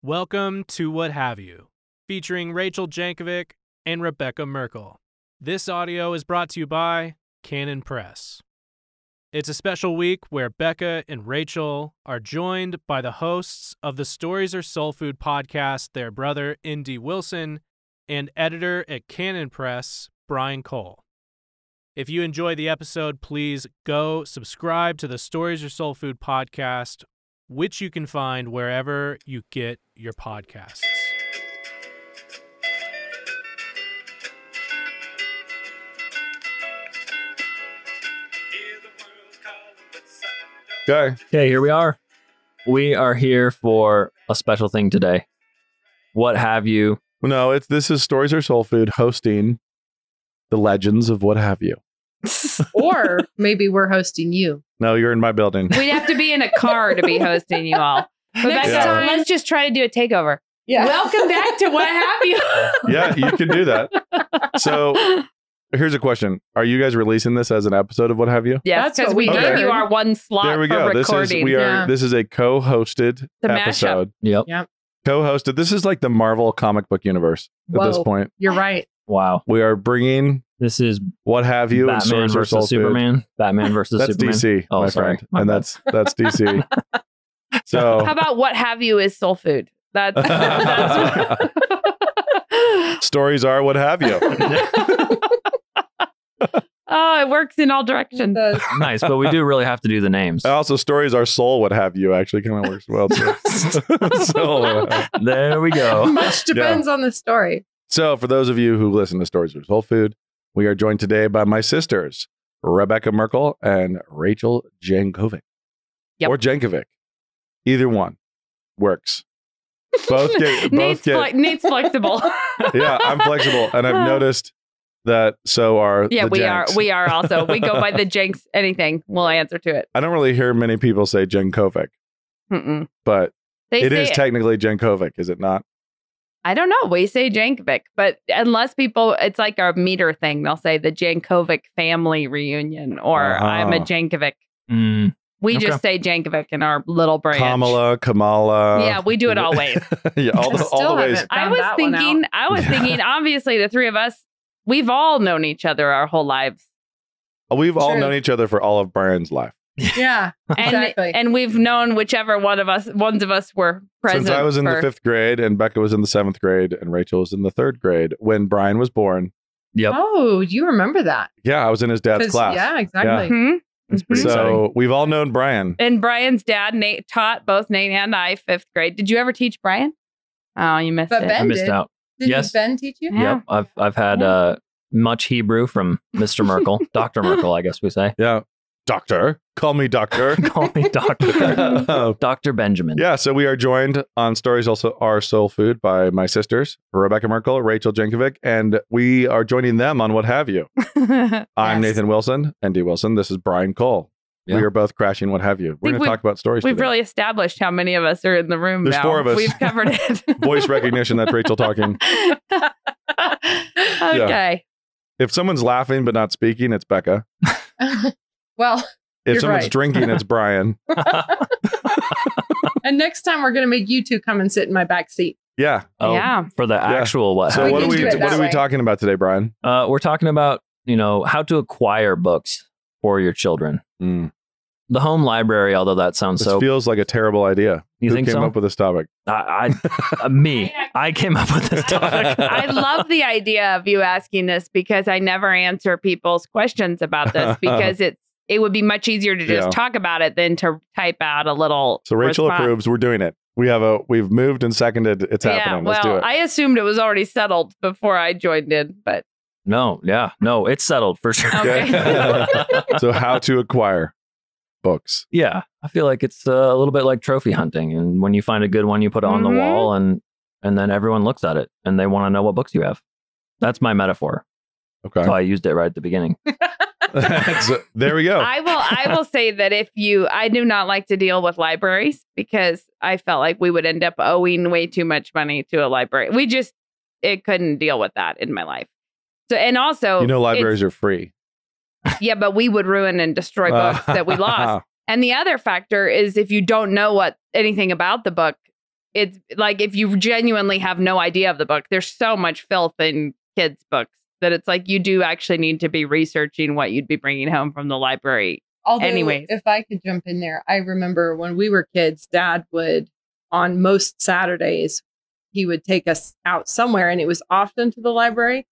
Welcome to What Have You, featuring Rachel Jankovic and Rebecca Merkel. This audio is brought to you by Canon Press. It's a special week where Bekah and Rachel are joined by the hosts of the Stories Are Soul Food podcast, their brother, Enid Wilson, and editor at Canon Press, Brian Kohl. If you enjoyed the episode, please go subscribe to the Stories Are Soul Food podcast, which you can find wherever you get your podcasts. Okay, here we are. We are here for a special thing today. What have you? No, this is Stories Are Soul Food hosting the legends of What Have You. Or maybe we're hosting you. No, you're in my building. We'd have to be in a car to be hosting you all. Rebecca, let's just try to do a takeover. Yeah. Welcome back to What Have You? Yeah, you can do that. So here's a question. Are you guys releasing this as an episode of What Have You? Yes, That's because what we we gave heard. you our one slot There we for go. recording. This is a co-hosted The mashup. episode. Yep. Yep. Co-hosted. This is like the Marvel comic book universe at this Whoa. point. You're right. Wow. We are bringing This is What Have You and Batman Stories Are Soul versus Superman. Batman versus Food. That's Superman. DC, Oh, my sorry. friend. My And bad. that's DC. So How about What Have You is soul food? That's stories are What Have You. Oh, it works in all directions. Nice, but we do really have to do the names. And also, stories are soul. What Have You actually kind of works well too. There we go. Much depends on the story. So, for those of you who listen to Stories of Soul Food, we are joined today by my sisters, Rebecca Merkel and Rachel Jankovic. Yep. Or Jankovic. Either one works. Both get. Nate's flexible. Yeah, I'm flexible, and I've noticed that. So are Yeah, the we Janks. are also. We go by the Jenks. Anything, we'll answer to it. I don't really hear many people say Jankovic, Mm-mm. but They it say is technically Jankovic, is it not? I don't know. We say Jankovic, but unless people, it's like a meter thing. They'll say the Jankovic family reunion, or I'm a Jankovic. Mm, We Okay. just say Jankovic in our little branch. Kamala. Yeah, we do it all ways. Yeah, all the ways. I was thinking, obviously, the three of us, we've all known each other our whole lives. We've all True. known each other for all of Brian's life. Yeah, exactly. And we've known whichever ones of us were present. Since I was in the for- 5th grade and Becca was in the 7th grade and Rachel was in the 3rd grade when Brian was born. Yep. Oh, you remember that? Yeah, I was in his dad's 'Cause- class. Yeah, exactly. Mhm. That's pretty So exciting. we've all known Brian. And Brian's dad, Nate, taught both Nate and I 5th grade. Did you ever teach Brian? Oh, you missed But it. Ben I missed did. out. Did Yes. Ben teach you? Yeah. Yep. I've had much Hebrew from Mr. Merkel. Dr. Merkel, I guess we say. Yeah. Doctor. Call me doctor. Call me Doctor. Dr. Benjamin. Yeah, so we are joined on Stories Also Are Soul Food by my sisters, Rebecca Merkel, Rachel Jankovic, and we are joining them on What Have You. I'm Yes. Nathan Wilson, N.D. Wilson. This is Brian Cole. Yeah. We are both crashing What Have You. We're Think going to talk about stories We've today. really established how many of us are in the room There's now. 4 of us. We've covered it. Voice recognition, that's Rachel talking. Okay. If someone's laughing but not speaking, it's Becca. Well, If You're someone's right. drinking, it's Brian. and next time we're going to make you two come and sit in my back seat. Yeah. Oh, Yeah. For the actual what So have what can are you. we do it what that are we way. talking about today, Brian? We're talking about, how to acquire books for your children. Mm. The home library, although that sounds This so... feels like a terrible idea. You Who think came so? up with this topic? I came up with this topic. I love the idea of you asking this because I never answer people's questions about this because it would be much easier to just Yeah. talk about it than to type out a little. So Rachel response. approves. We're doing it. We've moved and seconded. It's happening. Well, Let's do it. I assumed it was already settled before I joined in, but No, it's settled for sure. Okay. So how to acquire books. Yeah, I feel like it's a little bit like trophy hunting, and when you find a good one, you put it on the Mhm. wall, and then everyone looks at it and they want to know what books you have. That's my metaphor. Okay. So I used it right at the beginning. So, there we go. I will say that I do not like to deal with libraries because I felt like we would end up owing way too much money to a library. It couldn't deal with that in my life. So, and also, Libraries are free. yeah, but we would ruin and destroy books that we lost. And the other factor is if you don't know anything about the book, it's like if you genuinely have no idea of the book, there's so much filth in kids' books that it's like you do actually need to be researching what you'd be bringing home from the library. Although, Anyways. if I could jump in there, I remember when we were kids, Dad would, on most Saturdays, he would take us out somewhere, and it was often to the library.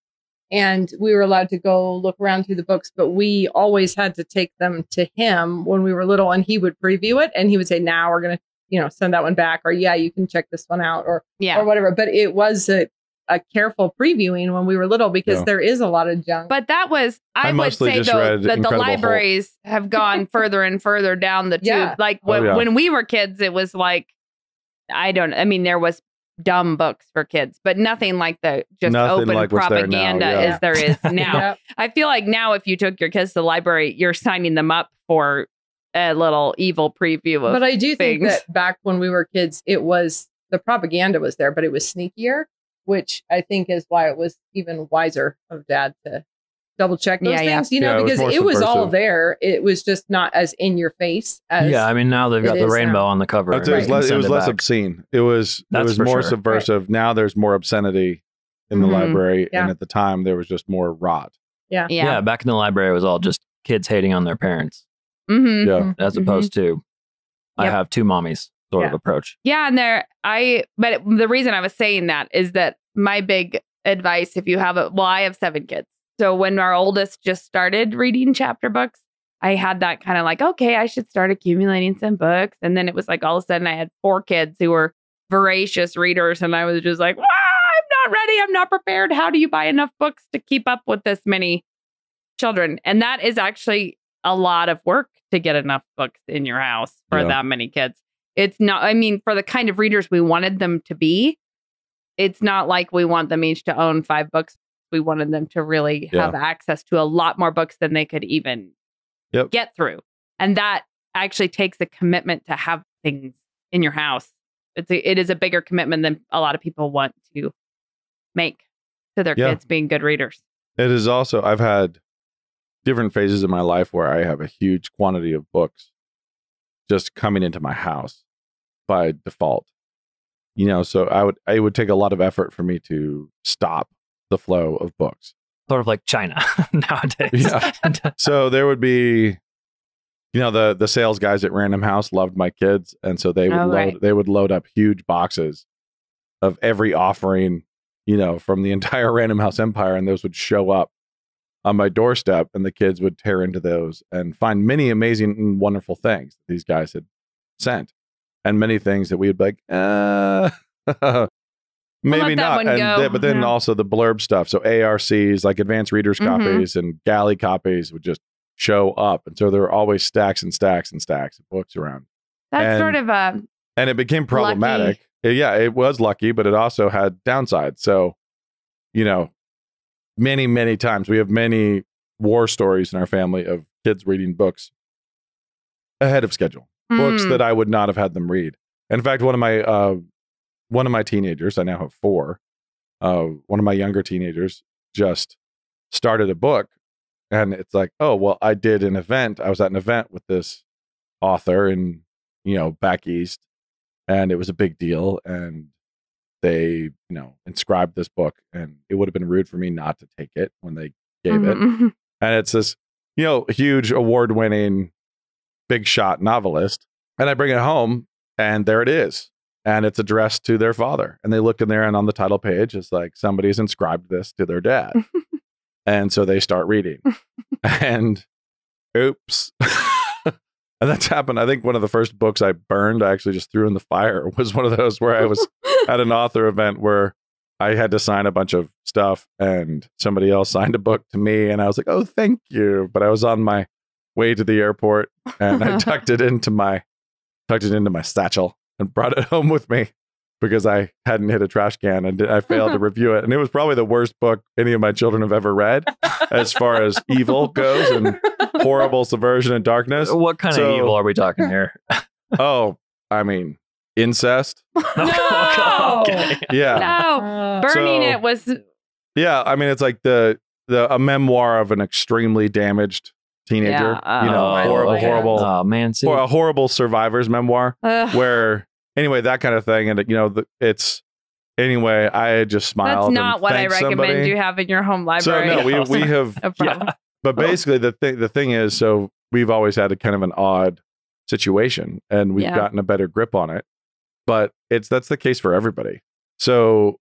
And we were allowed to go look around through the books, but we always had to take them to him when we were little, and he would preview it, and he would say, "Now we're going to, send that one back," or "Yeah, you can check this one out," or whatever. But it was a careful previewing when we were little because there is a lot of junk. But that was, I would say though, that the libraries have gone further and further down the tube. Yeah. Like when we were kids, it was like, there was dumb books for kids, but nothing like the open like propaganda as there is now. Yep. I feel like now if you took your kids to the library, you're signing them up for a little evil preview of But I do things. think that back when we were kids, the propaganda was there, but it was sneakier, which I think is why it was even wiser of Dad to double check those things, because it was all there. It was just not as in your face as now they've got the rainbow on the cover. It was less obscene. It was more subversive. Right. Now there's more obscenity in the library, and at the time there was just more rot. Yeah. Back in the library, it was all just kids hating on their parents. Mm-hmm. Yeah, as opposed to I have two mommies sort of approach. Yeah, and but the reason I was saying that is that my big advice, if you have I have 7 kids. So when our oldest just started reading chapter books, I had that kind of like, okay, I should start accumulating some books. And then it was like all of a sudden I had 4 kids who were voracious readers. And I was just like, I'm not ready. I'm not prepared. How do you buy enough books to keep up with this many children? And that is actually a lot of work to get enough books in your house for that many kids. It's not, for the kind of readers we wanted them to be, it's not like we want them each to own 5 books. We wanted them to really have access to a lot more books than they could even get through. And that actually takes a commitment to have things in your house. It is a bigger commitment than a lot of people want to make to their kids being good readers. It is also, I've had different phases in my life where I have a huge quantity of books just coming into my house by default. So it would take a lot of effort for me to stop the flow of books. Sort of like China nowadays. Yeah. So there would be, the sales guys at Random House loved my kids. And so they would load up huge boxes of every offering, from the entire Random House empire. And those would show up on my doorstep, and the kids would tear into those and find many amazing and wonderful things that these guys had sent, and many things that we would be like, maybe not. But then also the blurb stuff. So ARCs, like advanced readers copies and galley copies, would just show up. And so there were always stacks and stacks and stacks of books around. That's sort of and it became problematic. Lucky. Yeah, it was lucky, but it also had downsides. So, many, many times we have many war stories in our family of kids reading books ahead of schedule, books that I would not have had them read. In fact, one of my teenagers, I now have 4, one of my younger teenagers just started a book, and it's like, oh, well, I was at an event with this author in, back east, and it was a big deal, and they, inscribed this book, and it would have been rude for me not to take it when they gave it. And it's this, huge award-winning big shot novelist. And I bring it home, and there it is. And it's addressed to their father. And they look in there, and on the title page, it's like, somebody's inscribed this to their dad. And so they start reading. And oops. And that's happened. I think one of the first books I burned, I actually just threw in the fire, was one of those where I was at an author event where I had to sign a bunch of stuff, and somebody else signed a book to me, and I was like, oh, thank you. But I was on my way to the airport, and I tucked it into my satchel and brought it home with me because I hadn't hit a trash can, and I failed to review it. And it was probably the worst book any of my children have ever read as far as evil goes and horrible subversion and darkness. What kind of evil are we talking here? Incest. No. Okay. Yeah. No. Burning it was. Yeah. It's like a memoir of an extremely damaged teenager. Yeah. Horrible. Oh man, or a horrible survivor's memoir where anyway, that kind of thing. And it's anyway, I just smiled. That's not and what I thanked recommend somebody. you have in your home library. So no, we have, No problem. but basically the thing is, so we've always had a kind of an odd situation, and we've gotten a better grip on it. But that's the case for everybody. So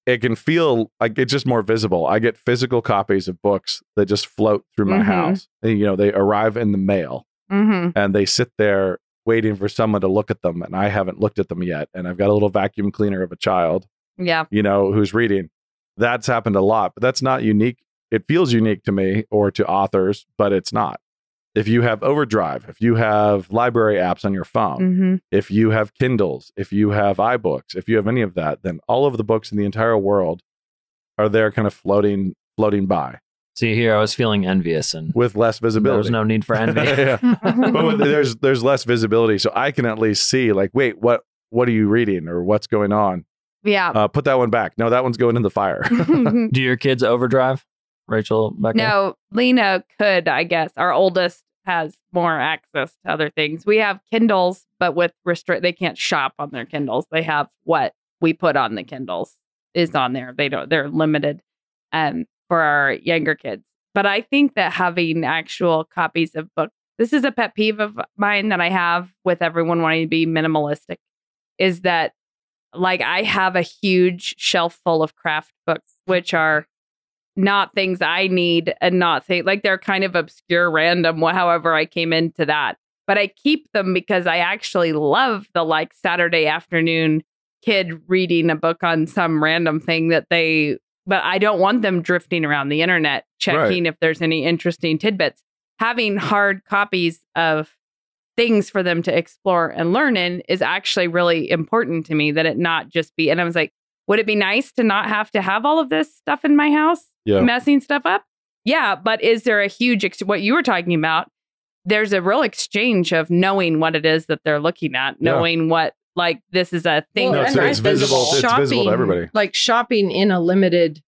it can feel like it's just more visible. I get physical copies of books that just float through my house. And, they arrive in the mail, and they sit there waiting for someone to look at them, and I haven't looked at them yet. And I've got a little vacuum cleaner of a child, who's reading. That's happened a lot, but that's not unique. It feels unique to me or to authors, but it's not. If you have Overdrive, if you have library apps on your phone, if you have Kindles, if you have iBooks, if you have any of that, then all of the books in the entire world are there kind of floating by. See, here I was feeling envious, and with less visibility. There's no need for envy. But there's less visibility, so I can at least see, like, wait, what are you reading, or what's going on? Yeah. Put that one back. No, that one's going in the fire. Do your kids Overdrive, Rachel, Becca? No, Lena could, I guess. Our oldest has more access to other things. We have Kindles, but with they can't shop on their Kindles. They have what we put on the Kindles is on there. They're limited for our younger kids. But I think that having actual copies of books, this is a pet peeve of mine that I have with everyone wanting to be minimalistic, is that, like, I have a huge shelf full of craft books, which are not things I need, and not say, like, they're kind of obscure, random, however I came into that. But I keep them because I actually love the, like, Saturday afternoon kid reading a book on some random thing but I don't want them drifting around the internet checking if there's any interesting tidbits. Having hard copies of things for them to explore and learn in is actually really important to me, that it not just be, and I was like, would it be nice to not have to have all of this stuff in my house, messing stuff up? Yeah, but is there a huge, what you were talking about, there's a real exchange of knowing what it is that they're looking at, knowing what, like, this is a thing. Well, it's visible. It's visible to everybody. Like shopping in a limited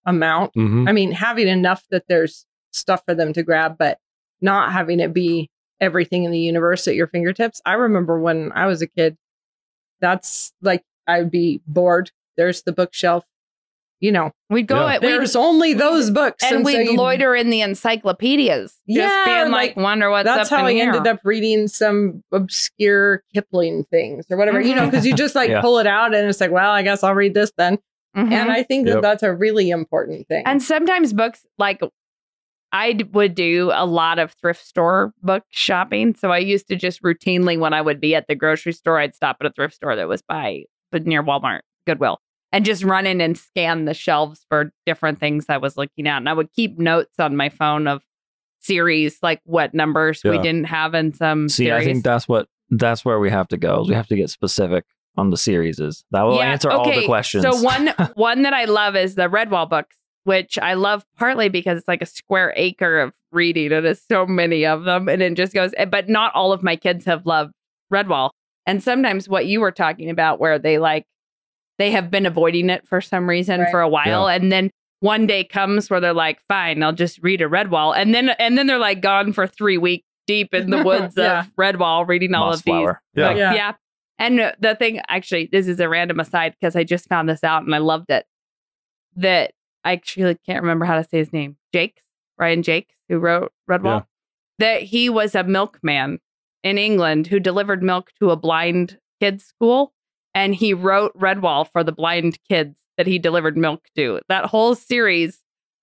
amount. I mean, having enough that there's stuff for them to grab, but not having it be everything in the universe at your fingertips. I remember when I was a kid, that's like, I'd be bored. There's the bookshelf. We'd go. There's only those books, and we'd loiter in the encyclopedias. Just being like, wonder what's up. That's how I ended up reading some obscure Kipling things or whatever. Because you just pull it out, and it's like, well, I guess I'll read this then. And I think that that's a really important thing. And sometimes books, like, I would do a lot of thrift store book shopping. So I used to just routinely, when I would be at the grocery store, I'd stop at a thrift store that was near Walmart, Goodwill, and just run in and scan the shelves for different things I was looking at. And I would keep notes on my phone of series, like what numbers we didn't have in some series. I think that's where we have to go. We have to get specific on the series. That will answer all the questions. So one that I love is the Redwall books, which I love partly because it's like a square acre of reading. And there's so many of them. And it just goes, but not all of my kids have loved Redwall. And sometimes what you were talking about, where they have been avoiding it for some reason for a while. And then one day comes where they're like, fine, I'll just read a Redwall. And then they're like gone for 3 weeks deep in the woods of Redwall reading all of these. And the thing, actually, this is a random aside because I just found this out and I loved it. That I actually can't remember how to say his name. Ryan Jakes, who wrote Redwall. That he was a milkman in England who delivered milk to a blind kids' school. And he wrote Redwall for the blind kids that he delivered milk to. That whole series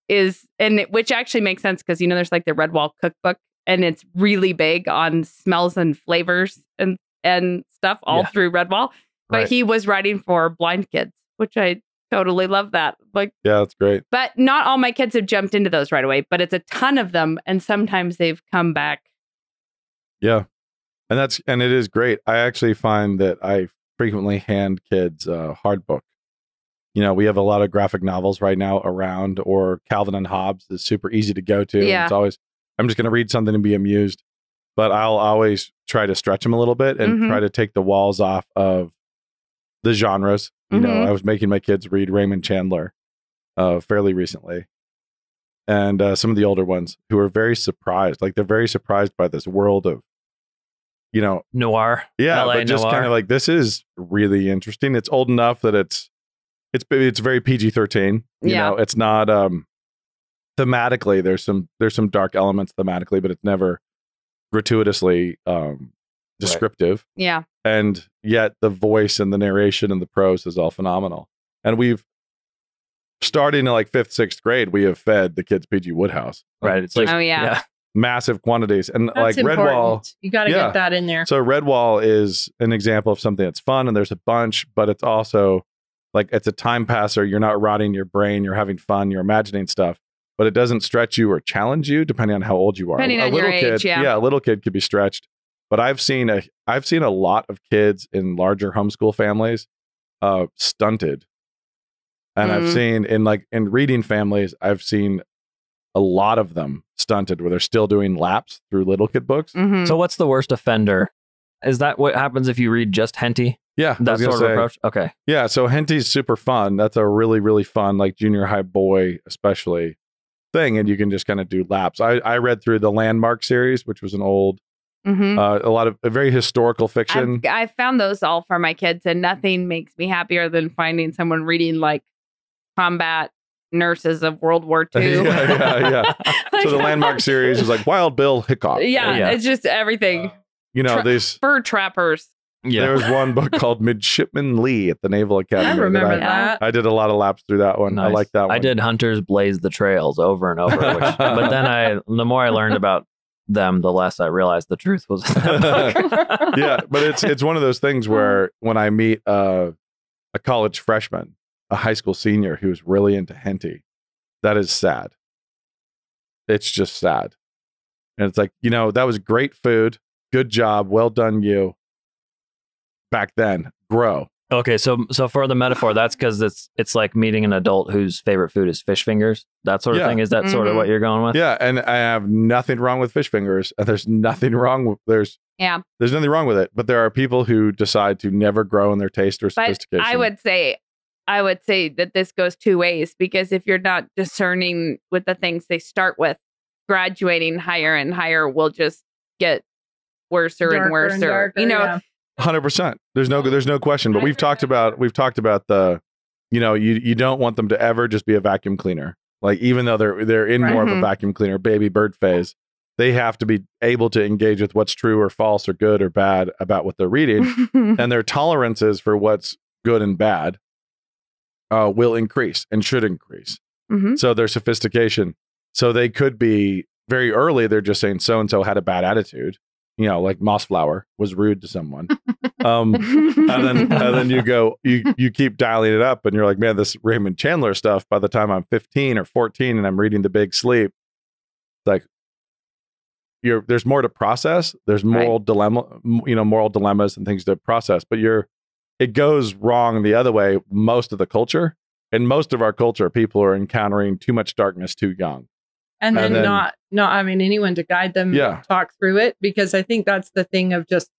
which actually makes sense because, there's like the Redwall cookbook, and it's really big on smells and flavors and stuff all through Redwall. But he was writing for blind kids, which I totally love that. Like, that's great. But not all my kids have jumped into those right away, but it's a ton of them. And sometimes they've come back. Yeah. And it is great. I actually find that I frequently hand kids a hard book. We have a lot of graphic novels right now around, or Calvin and Hobbes is super easy to go to. Yeah. It's always, I'm just going to read something and be amused. But I'll always try to stretch them a little bit and try to take the walls off of the genres. I was making my kids read Raymond Chandler fairly recently. And some of the older ones who are very surprised. Like, they're very surprised by this world of Noir. Yeah, LA but just noir. kind of like, this is really interesting. It's old enough that it's very PG-13. You know, it's not thematically. There's some dark elements thematically, but it's never gratuitously descriptive. Right. Yeah. And yet the voice and the narration and the prose is all phenomenal. And we've starting in like 5th, 6th grade, we have fed the kids PG Woodhouse. Right. It's like, oh yeah. Massive quantities. And That's like important. Redwall. You got to get that in there. So Redwall is an example of something that's fun, and there's a bunch, but it's also like, it's a time passer. You're not rotting your brain. You're having fun. You're imagining stuff, but it doesn't stretch you or challenge you depending on how old you are. Depending on your age, yeah. A little kid could be stretched, but I've seen a lot of kids in larger homeschool families stunted. And I've seen in reading families, I've seen a lot of them stunted where they're still doing laps through little kid books. Mm-hmm. So what's the worst offender? Is that what happens if you read just Henty? Yeah. That sort of approach? Okay. Yeah. So Henty's super fun. That's a really, really fun, like junior high boy, especially thing. And you can just kind of do laps. I read through the Landmark series, which was an old, a lot of a very historical fiction. I've found those all for my kids, and nothing makes me happier than finding someone reading like combat nurses of World War II. Yeah. So the Landmark series is like Wild Bill Hickok. Yeah. It's just everything. These fur trappers. Yeah. There was one book called Midshipman Lee at the Naval Academy. I remember that. I did a lot of laps through that one. Nice. I like that one. I did Hunters Blaze the Trails over and over. But then the more I learned about them, the less I realized the truth was in that book. Yeah, but it's one of those things where when I meet a college freshman, a high school senior who's really into Henty, that is sad. It's just sad. And it's like, that was great food. Good job. Well done, you. Back then, grow. Okay, so for the metaphor, that's because it's like meeting an adult whose favorite food is fish fingers. That sort of thing. Is that sort of what you're going with? Yeah, and I have nothing wrong with fish fingers, and there's nothing wrong with there's nothing wrong with it. But there are people who decide to never grow in their taste or sophistication. I would say that this goes two ways, because if you're not discerning with the things they start with, graduating higher and higher will just get worse and worse. And darker, 100%. There's no question. But we've talked about the, you don't want them to ever just be a vacuum cleaner. Like, even though they're in more of a vacuum cleaner baby bird phase, they have to be able to engage with what's true or false or good or bad about what they're reading, and their tolerances for what's good and bad will increase and should increase. So their sophistication. So they could be very early. They're just saying so and so had a bad attitude. Like Mossflower was rude to someone. And then you keep dialing it up, and you're like, man, this Raymond Chandler stuff, by the time I'm 15 or 14 and I'm reading The Big Sleep, like, there's more to process. There's moral dilemmas and things to process, but it goes wrong the other way. Most of the culture, and most of our culture, people are encountering too much darkness too young. And then not having anyone to guide them, talk through it, because I think that's the thing of just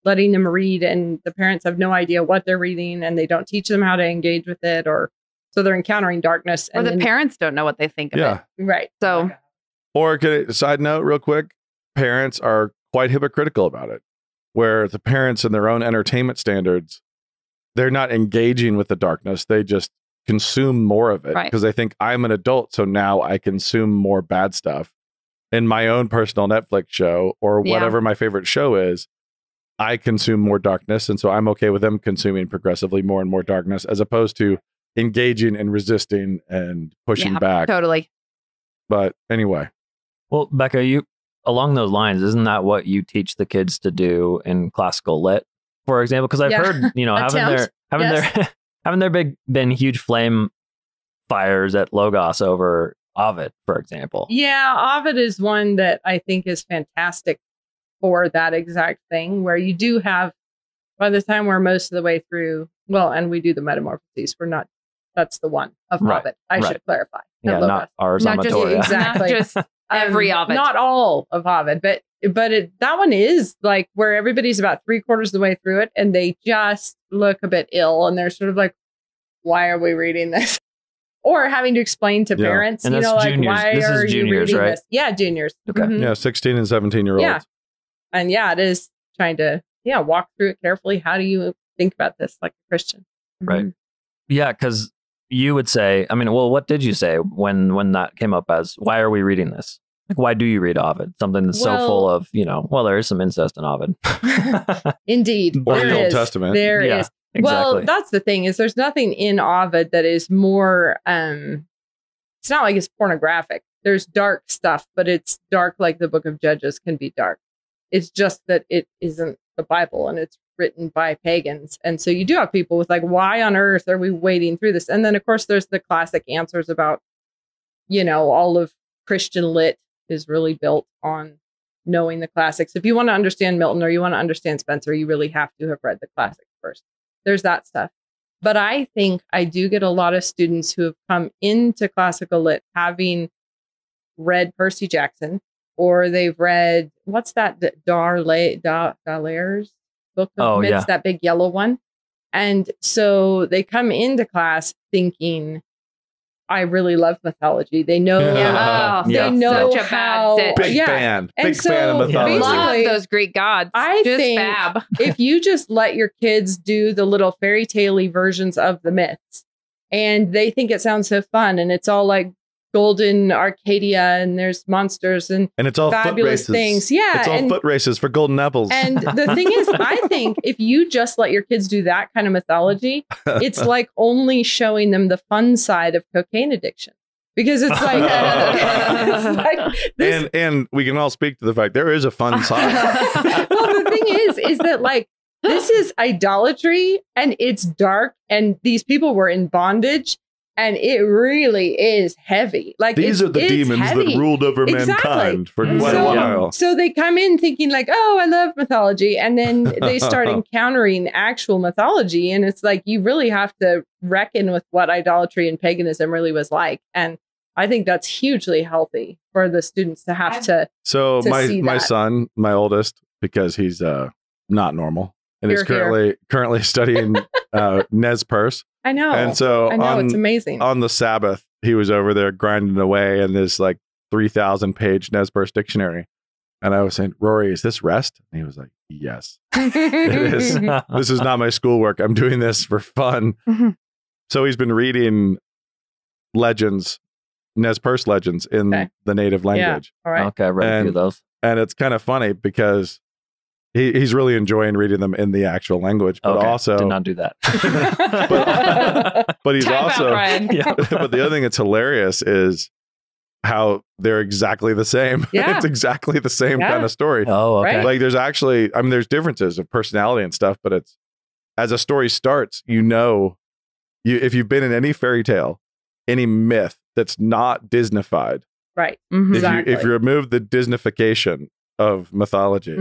letting them read, and the parents have no idea what they're reading, and they don't teach them how to engage with it, so they're encountering darkness. Or the parents don't know what they think of it. Right. So, or side note real quick, parents are quite hypocritical about it, where the parents in their own entertainment standards, they're not engaging with the darkness. They just consume more of it because they think, I'm an adult, so now I consume more bad stuff. In my own personal Netflix show or whatever my favorite show is, I consume more darkness, and so I'm okay with them consuming progressively more and more darkness, as opposed to engaging and resisting and pushing back. Totally. But anyway. Well, Becca, you along those lines, isn't that what you teach the kids to do in classical lit, for example? Because I've heard, haven't there been huge flame fires at Logos over Ovid, for example? Yeah, Ovid is one that I think is fantastic for that exact thing, where you do have, by the time we're most of the way through, and we do the metamorphoses, that's the one of Ovid. I should clarify. Yeah, not ours. Not just exactly. Not just every Ovid. Not all of Ovid, but that one is like where everybody's about 3/4 of the way through it, and they just look a bit ill, and they're sort of like, why are we reading this? Or having to explain to parents, and like, why this are is you juniors, reading right? this? Yeah, juniors. Okay. Yeah, 16 and 17-year-olds. Yeah. And it is trying to, walk through it carefully. How do you think about this like a Christian? Right. Yeah, because you would say, I mean, well, what did you say when that came up as, why are we reading this? Like, why do you read Ovid? Something that's so full of, there is some incest in Ovid. Indeed. Or the Old Testament. There is. Exactly. Well, that's the thing, is there's nothing in Ovid that is more, it's not like it's pornographic. There's dark stuff, but it's dark like the book of Judges can be dark. It's just that it isn't the Bible, and it's written by pagans. And so you do have people with like, why on earth are we wading through this? And then, of course, there's the classic answers about, all of Christian lit is really built on knowing the classics. If you want to understand Milton or you want to understand Spencer, you really have to have read the classics first. There's that stuff. But I think I do get a lot of students who have come into classical lit having read Percy Jackson, or they've read, what's that, D'Aulaire's book of myths, that big yellow one. And so they come into class thinking, I really love mythology. They know, they know such a how. bad fan. And Big so fan of mythology. Love those Greek gods. I just think fab. if you just let your kids do the little fairy tale-y versions of the myths, and they think it sounds so fun, and it's all like golden Arcadia, and there's monsters and it's all fabulous foot races. things. Yeah, it's all foot races for golden apples. And the thing is, I think if you just let your kids do that kind of mythology, it's like only showing them the fun side of cocaine addiction. Because it's like, this. And we can all speak to the fact there is a fun side. Well, the thing is that like, this is idolatry, and it's dark, and these people were in bondage, and it really is heavy. Like, these are the demons that ruled over mankind for quite a while. So they come in thinking like, oh, I love mythology. And then they start encountering actual mythology. And it's like, you really have to reckon with what idolatry and paganism really was like. And I think that's hugely healthy for the students to have to. So my son, my oldest, because he's not normal, and he's currently studying Nez Perce. I know. And so it's amazing. On the Sabbath, he was over there grinding away in this like 3,000 page Nez Perce dictionary. And I was saying, Rory, is this rest? And he was like, yes, it is. This is not my schoolwork. I'm doing this for fun. Mm-hmm. So he's been reading legends, Nez Perce legends in the native language. Yeah. All right. Okay, I read a few of those. And it's kind of funny because he's really enjoying reading them in the actual language, but also did not do that. but he's Time also, out, but the other thing that's hilarious is how they're exactly the same. Yeah. It's exactly the same kind of story. Oh, okay. Right. Like there's actually, I mean, there's differences of personality and stuff, but it's, as a story starts, if you've been in any fairy tale, any myth that's not Disneyfied, right. Mm-hmm. If you remove the Disneyfication of mythology,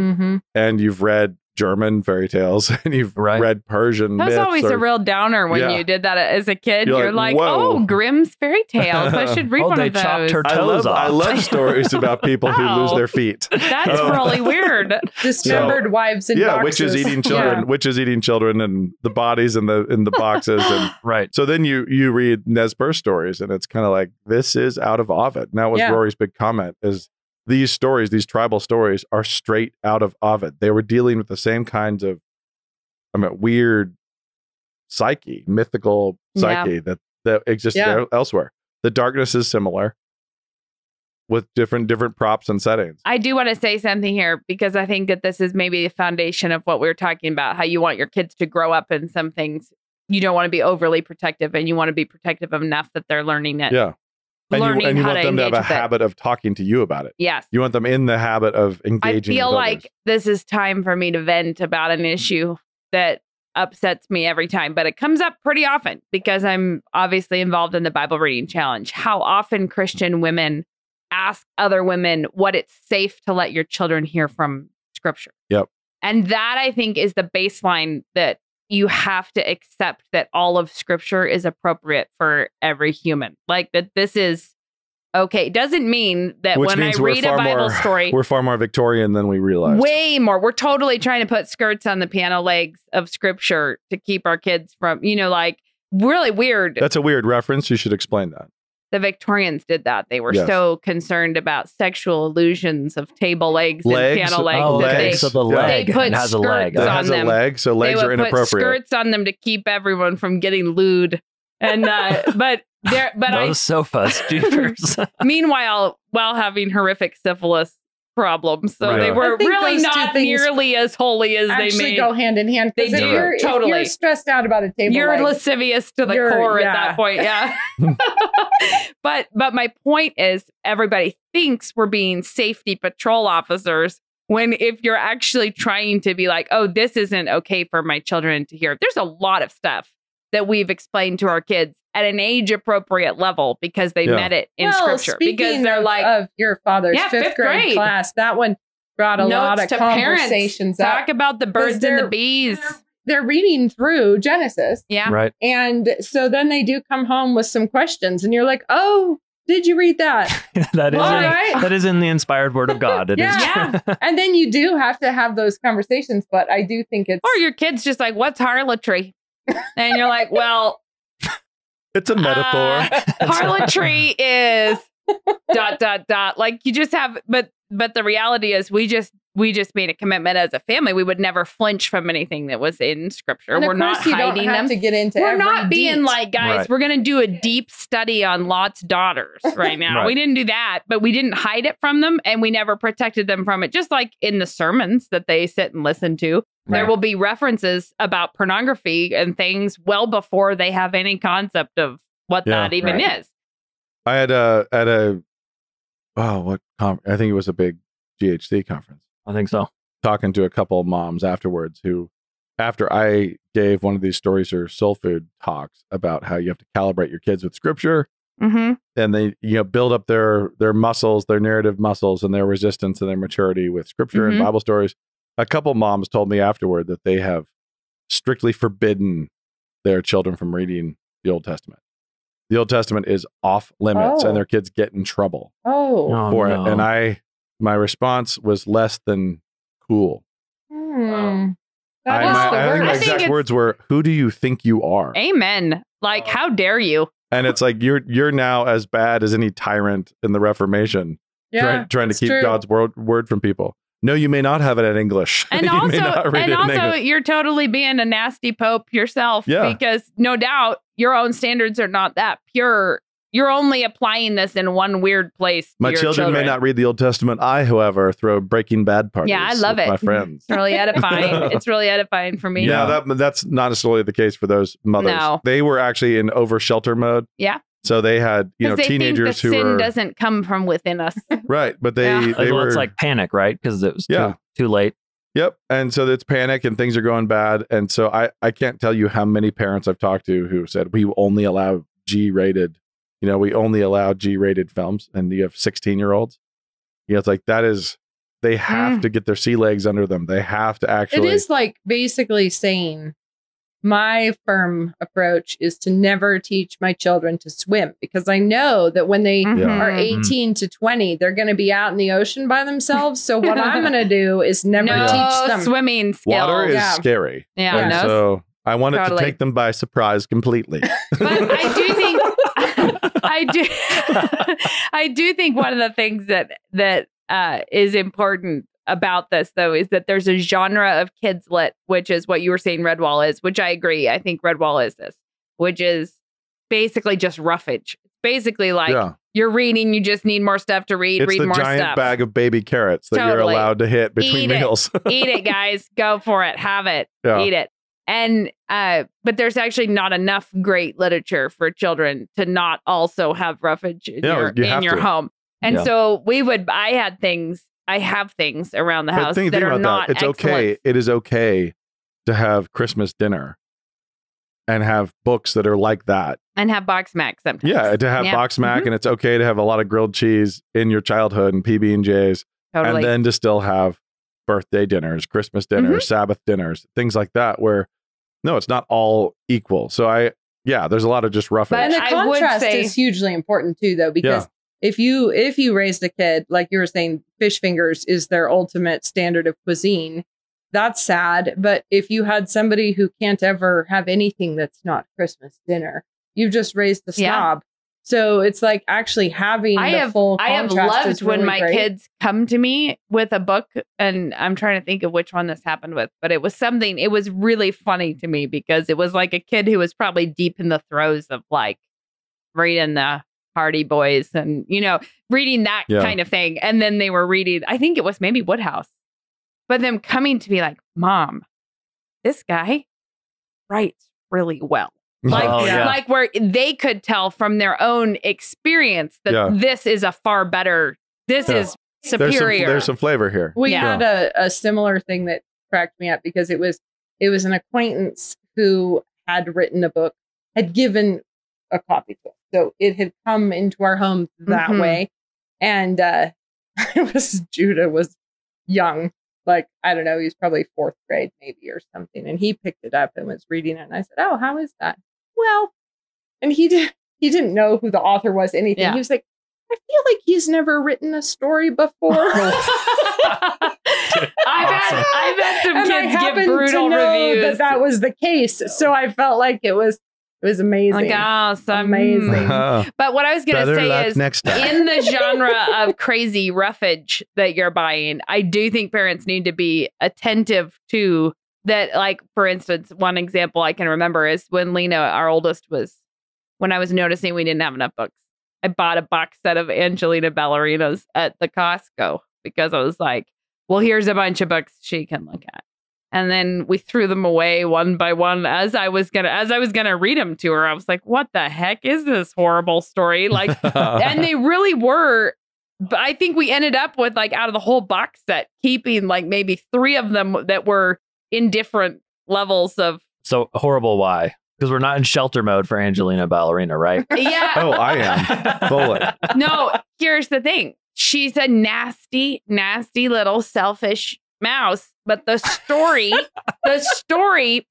and you've read German fairy tales and you've read Persian myths. That's always a real downer when you did that as a kid. You're like, oh, Grimm's fairy tales. I should read one of those. Chopped her toes off. I love stories about people who lose their feet. That's really weird. Dismembered wives in boxes. Witches eating children, witches eating children, and the bodies in the boxes. And right. So then you read Nez Perce stories, and it's kind of like, this is out of Ovid. And that was Rory's big comment, is these stories, these tribal stories, are straight out of Ovid. They were dealing with the same kinds of, weird psyche, mythical psyche that existed elsewhere. The darkness is similar with different props and settings. I do want to say something here, because I think that this is maybe the foundation of what we were talking about, how you want your kids to grow up in some things. You don't want to be overly protective, and you want to be protective enough that they're learning it. Yeah. And you want them to have a habit of talking to you about it. Yes. You want them in the habit of engaging. I feel with like others. this is time for me to vent about an issue that upsets me every time, but it comes up pretty often because I'm obviously involved in the Bible reading challenge. How often Christian women ask other women what it's safe to let your children hear from Scripture. Yep. And that, I think, is the baseline that you have to accept, that all of Scripture is appropriate for every human. Like that this is okay. Doesn't mean that when I read a Bible story, we're far more Victorian than we realize. Way more. We're totally trying to put skirts on the piano legs of Scripture to keep our kids from, like, really weird. That's a weird reference. You should explain that. the Victorians did that. They were Yes. so concerned about sexual illusions of table legs and piano legs. Oh, that okay. they, So the Yeah. leg They put has a leg. skirts It on has a them. leg, so legs they are would put inappropriate. skirts on them to keep everyone from getting lewd. And but Those sofas, jeepers. meanwhile, while having horrific syphilis problems, so Right. they I were think really those two not things nearly as holy as they Actually made. go hand in hand. 'Cause They if do, you're, totally. If you're stressed out about a table You're leg, lascivious to the You're- core yeah. at that point, yeah. but my point is, everybody thinks we're being safety patrol officers when if you're actually trying to be like, oh, this isn't okay for my children to hear. There's a lot of stuff that we've explained to our kids at an age appropriate level because they Yeah. met it in well, scripture. speaking Because they're of, like, of your father's Yeah, fifth grade class, that one brought a lot notes of to parents. conversations up. Talk about the birds and the they're- bees. They're reading through Genesis. Yeah. Right. And so then they do come home with some questions, and you're like, "Oh, did you read that?" that is All in, right. that is in the inspired word of God. It is. Yeah. And then you do have to have those conversations, but I do think it's Or your kid's just like, what's harlotry? And you're like, well, It's a metaphor. harlotry is ... Like you just have, but the reality is we just made a commitment as a family. We would never flinch from anything that was in scripture. and of We're not course you don't hiding have them. to get into We're every not being deet. like, guys, Right. we're going to do a deep study on Lot's daughters right now. Right. We didn't do that, but we didn't hide it from them and we never protected them from it. Just like in the sermons that they sit and listen to, there Right. will be references about pornography and things well before they have any concept of what Yeah. that even Right. is. I had I think it was a big GHC conference. I think so. Talking to a couple of moms afterwards who, after I gave one of these stories or soul food talks about how you have to calibrate your kids with scripture, Mm-hmm. and they build up their muscles, their narrative muscles, and their resistance and their maturity with scripture and Mhm. Bible stories. A couple moms told me afterward that they have strictly forbidden their children from reading the Old Testament. The Old Testament is off limits, Oh. and their kids get in trouble Oh. for no. it. And my response was less than cool. Hmm. That I is think the my word. I think exact it's- words were, "Who do you think you are?" Amen. Like, how dare you? And it's like you're now as bad as any tyrant in the Reformation, Yeah, trying to it's keep true. God's word from people. No, you may not have it in English. And You may also, not read it in English. you're totally being a nasty pope yourself. Yeah. Because no doubt your own standards are not that pure. You're only applying this in one weird place. To My your children may not read the Old Testament. I, however, throw Breaking Bad parties. Yeah, I love with it. My friends. It's really edifying. It's really edifying for me. Yeah, that's not necessarily the case for those mothers. No. They were actually in over shelter mode. Yeah. So they had, 'Cause they teenagers think the who sin were doesn't come from within us. right, but they Yeah. they Well, were it's like panic, right? Because it was Yeah. too late. Yep. And so it's panic and things are going bad. And so I can't tell you how many parents I've talked to who said we only allow G-rated, we only allow G-rated films, and you have 16-year-olds. It's like they have to get their sea legs under them. They have to actually It is like basically saying my firm approach is to never teach my children to swim, because I know that when they Mhm. are 18 to 20, they're going to be out in the ocean by themselves. So what I'm going to do is never No teach them. swimming skills. water is Yeah. scary. Yeah, And no. so I wanted Totally. to take them by surprise completely. But I do think I do think one of the things that is important about this, though, is that there's a genre of kids lit, which is what you were saying Redwall is, which I agree. I think Redwall is this, which is basically just roughage. Basically, like Yeah. you're reading, you just need more stuff to read. It's read the more giant stuff. bag of baby carrots that you're Totally. allowed to hit between Eat it. meals. Eat it, guys. Go for it. Have it. Yeah. Eat it. And but there's actually not enough great literature for children to not also have roughage in Yeah, you have your to. home. And Yeah. so I have things around the house think that are about not It's okay. excellent. It is okay to have Christmas dinner and have books that are like that. And have box mac sometimes. Yeah, to have Yeah. Mm-hmm. box mac, and it's okay to have a lot of grilled cheese in your childhood and PB&Js, Totally. and then to still have birthday dinners, Christmas dinners, Mm-hmm. Sabbath dinners, things like that, where no, it's not all equal. So there's a lot of just roughage. And the I would contrast say- is hugely important too, though, because if you raised a kid, like you were saying, fish fingers is their ultimate standard of cuisine, that's sad. But if you had somebody who can't ever have anything that's not Christmas dinner, you've just raised the Yeah. snob. So it's like actually having full I have contrast loved is when really my great. kids come to me with a book, and I'm trying to think of which one this happened with, but it was really funny to me because it was like a kid who was probably deep in the throes of like reading the Hardy Boys and, reading that kind of thing. And then they were reading, I think it was maybe Woodhouse, but them coming to me like, Mom, this guy writes really well. Like where they could tell from their own experience that this is a far better, is superior. There's some flavor here. We had a similar thing that cracked me up because it was an acquaintance who had written a book, had given a copy to us. So it had come into our home that way. And it was Judah was young. Like, I don't know, he was probably 4th grade maybe or something. And he picked it up and was reading it. And I said, oh, how is that? Well, and he didn't know who the author was, anything. Yeah. He was like, I feel like he's never written a story before. I've had some kids give brutal reviews. That was the case. So I felt like it was amazing. Like, oh, so amazing. But what I was going to say is, in the genre of crazy roughage that you're buying, I do think parents need to be attentive to that. Like, for instance, one example I can remember is when Lena, our oldest, when I was noticing we didn't have enough books. I bought a box set of Angelina Ballerinas at the Costco because I was like, well, here's a bunch of books she can look at. And then we threw them away one by one as I was gonna read them to her. I was like, what the heck is this horrible story? Like, and they really were. But I think we ended up with, like, out of the whole box set, keeping like maybe 3 of them that were in different levels of. So horrible. Why? Because we're not in shelter mode for Angelina Ballerina, right? Yeah. Oh, I am. Fully. No, here's the thing. She's a nasty, nasty little selfish mouse. But the story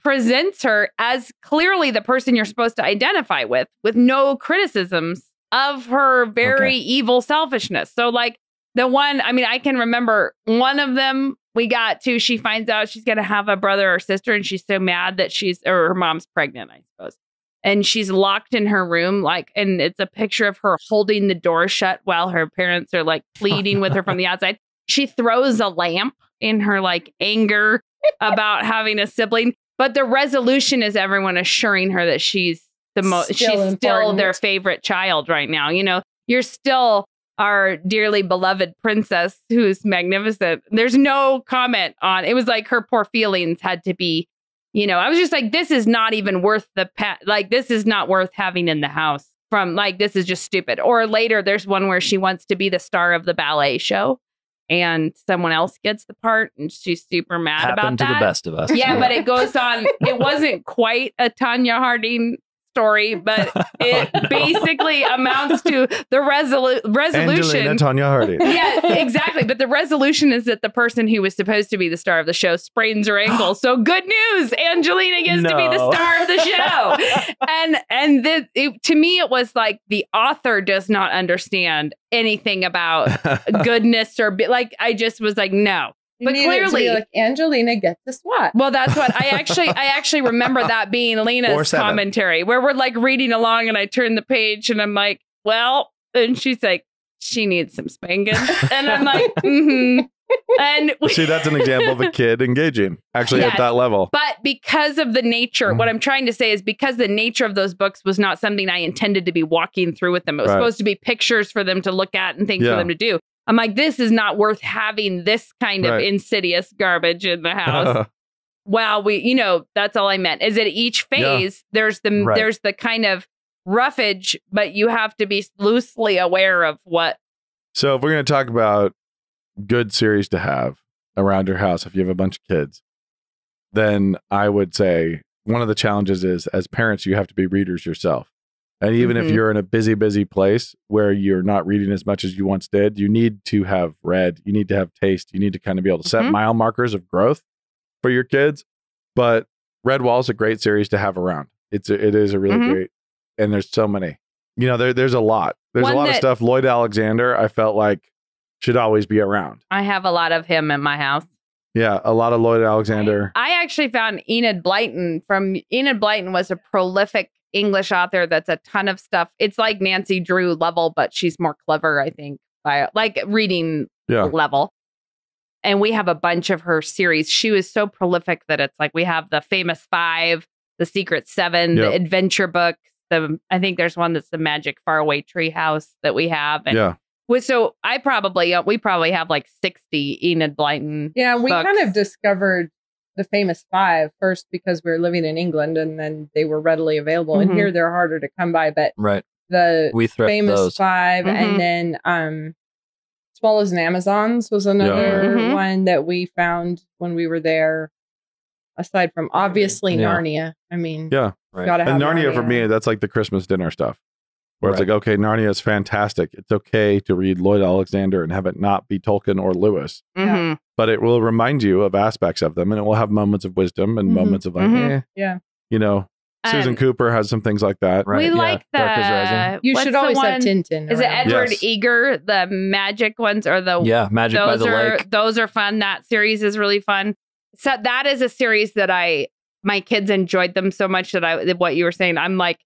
presents her as clearly the person you're supposed to identify with no criticisms of her very evil selfishness. So, like, the one, I mean, I can remember one of them we got to, she finds out she's going to have a brother or sister, and she's so mad that her mom's pregnant, I suppose. And she's locked in her room, like, and it's a picture of her holding the door shut while her parents are, like, pleading with her from the outside. She throws a lamp in her, like, anger about having a sibling. But the resolution is everyone assuring her that she's still their favorite child right now. You're still our dearly beloved princess who's magnificent. There's no comment on it. Was like her poor feelings had to be, I was just like, this is not even worth this is not worth having in the house. This is just stupid. Or later, there's one where she wants to be the star of the ballet show, and someone else gets the part, and she's super mad about that. To the best of us. Yeah, but it goes on. It wasn't quite a Tanya Harding story, but it basically amounts to the resolution. Angelina Tanya Harding. Yeah, exactly. But the resolution is that the person who was supposed to be the star of the show sprains her ankle. So good news, Angelina gets to be the star of the show. And to me, it was like the author does not understand anything about goodness or like. I just was like, no. But clearly, like, Angelina gets the SWAT. Well, that's what I actually remember that being Lena's commentary, where we're like reading along, and I turn the page, and I'm like, well, and she's like, she needs some spanking, and I'm like, mm-hmm. And see, that's an example of a kid engaging actually at that level. But because of the nature, what I'm trying to say is because the nature of those books was not something I intended to be walking through with them. It was supposed to be pictures for them to look at and things for them to do. I'm like, this is not worth having this kind of insidious garbage in the house. Well, that's all I meant. Is at each phase, there's the kind of roughage, but you have to be loosely aware of what. So if we're going to talk about good series to have around your house, if you have a bunch of kids, then I would say one of the challenges is, as parents, you have to be readers yourself. And even if you're in a busy place where you're not reading as much as you once did, you need to have read, you need to have taste, you need to kind of be able to set mile markers of growth for your kids. But Redwall is a great series to have around. It is a really great, and there's so many. There's a lot. There's a lot of stuff. Lloyd Alexander, I felt like should always be around. I have a lot of him in my house. Yeah, a lot of Lloyd Alexander. I actually found Enid Blyton. Enid Blyton was a prolific English author that's a ton of stuff. It's like Nancy Drew level, but she's more clever, I think, by like reading level. And we have a bunch of her series. She was so prolific that it's like we have the Famous Five, the Secret Seven, the adventure books. I think there's one that's the Magic Faraway Treehouse that we have. And so we probably have like 60 Enid Blyton. Yeah, we books. kind of discovered the Famous Five first because we were living in England, and then they were readily available. And here they're harder to come by, but the Famous Five, and then Swallows and Amazons was another one that we found when we were there. Aside from obviously Narnia, I mean, gotta have and Narnia for me, that's like the Christmas dinner stuff, where it's like, okay, Narnia is fantastic. It's okay to read Lloyd Alexander and have it not be Tolkien or Lewis, but it will remind you of aspects of them, and it will have moments of wisdom and moments of like, you know, Susan Cooper has some things like that. We like the. You should always have Tintin. Is it Edward Eager, the magic ones, or the Magic by the Lake? Those are fun. That series is really fun. So that is a series that my kids enjoyed them so much that what you were saying, I'm like,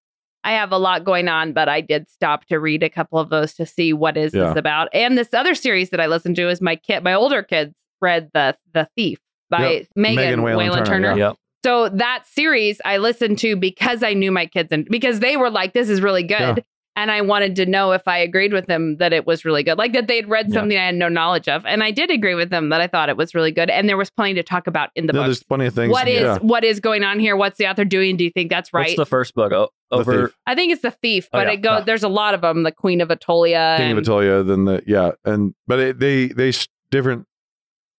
I have a lot going on, but I did stop to read a couple of those to see what is this about. And this other series that I listened to is my older kids read the Thief by Megan Whalen Turner. So that series I listened to because I knew my kids and because they were like, this is really good. And I wanted to know if I agreed with them that it was really good, like that they'd read something I had no knowledge of. And I did agree with them that I thought it was really good. And there was plenty to talk about in the book. There's plenty of things. What is going on here? What's the author doing? Do you think that's right? What's the first book? I think it's The Thief, but there's a lot of them. The Queen of Atolia. Then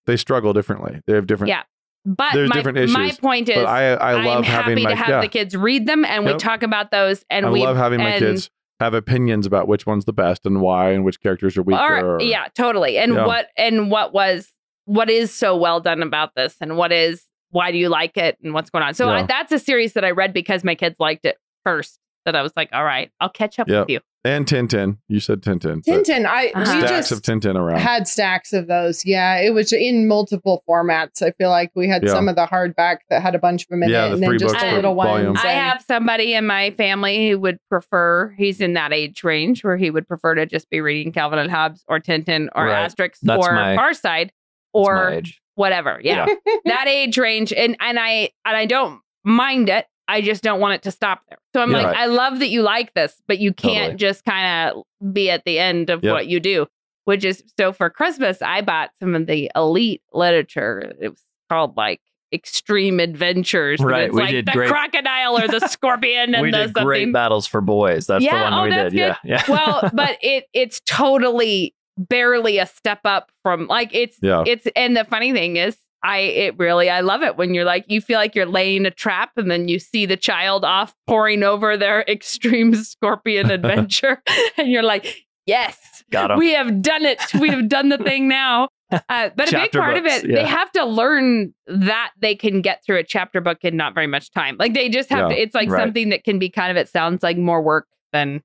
they struggle differently. They have different. Yeah. But there's different issues. My point is, I love I'm happy to have the kids read them, and we talk about those. And I love having my kids have opinions about which one's the best and why, and which characters are weaker. Yeah, totally. And what is so well done about this, and why do you like it, and what's going on? So that's a series that I read because my kids liked it first. That I was like, all right, I'll catch up with you. And Tintin. You said Tintin. Tintin. We just of Tintin around. Had stacks of those. Yeah, it was in multiple formats. I feel like we had some of the hardback that had a bunch of them in it, and then just the little ones. I have somebody in my family who would prefer, he's in that age range where he would prefer to just be reading Calvin and Hobbes or Tintin or Asterix or Farside or whatever. Yeah. That age range. And I don't mind it. I just don't want it to stop there. So I'm like, I love that you like this, but you can't just kind of be at the end of what you do, which is, so for Christmas, I bought some of the elite literature. It was called like Extreme Adventures. Right. It's like the crocodile or the scorpion. And we did great battles for boys. That's the one we did. Good. Yeah. Well, but it's totally barely a step up from like it's, and the funny thing is, I love it when you're like, you feel like you're laying a trap and then you see the child off pouring over their extreme scorpion adventure. And you're like, yes, we have done it. We have done the thing now. But a big part of it, they have to learn that they can get through a chapter book in not very much time. Like they just have to, it's like something that can be kind of, it sounds like more work than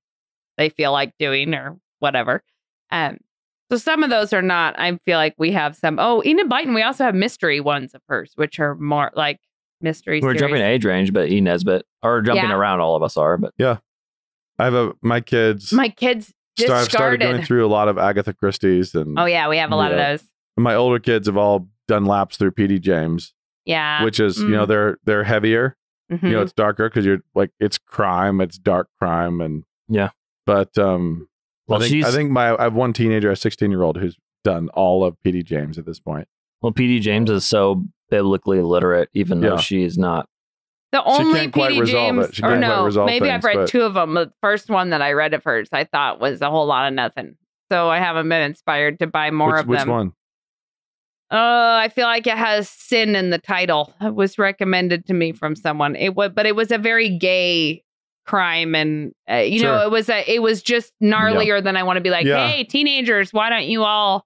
they feel like doing or whatever. So some of those are not, I feel like we have some, Enid Blyton, we also have mystery ones of hers, which are more like mystery We're series. jumping age range, but E. Nesbitt, or jumping around, all of us are, but. Yeah. I have my kids just started going through a lot of Agatha Christie's. And we have a lot of those. My older kids have all done laps through P.D. James. Yeah. Which is, they're heavier. Mm-hmm. It's darker because you're like, it's crime, it's dark crime. And but, well, I think I have one teenager, a 16-year-old, who's done all of P.D. James at this point. Well, P.D. James is so biblically literate, even though she is not. The only P.D. James, maybe I've read two of them. The first one that I read of hers, I thought was a whole lot of nothing. So I haven't been inspired to buy more of them. Which one? I feel like it has sin in the title. It was recommended to me from someone. But it was a very gay crime, and it was just gnarlier than I want to be like, hey, teenagers, why don't you all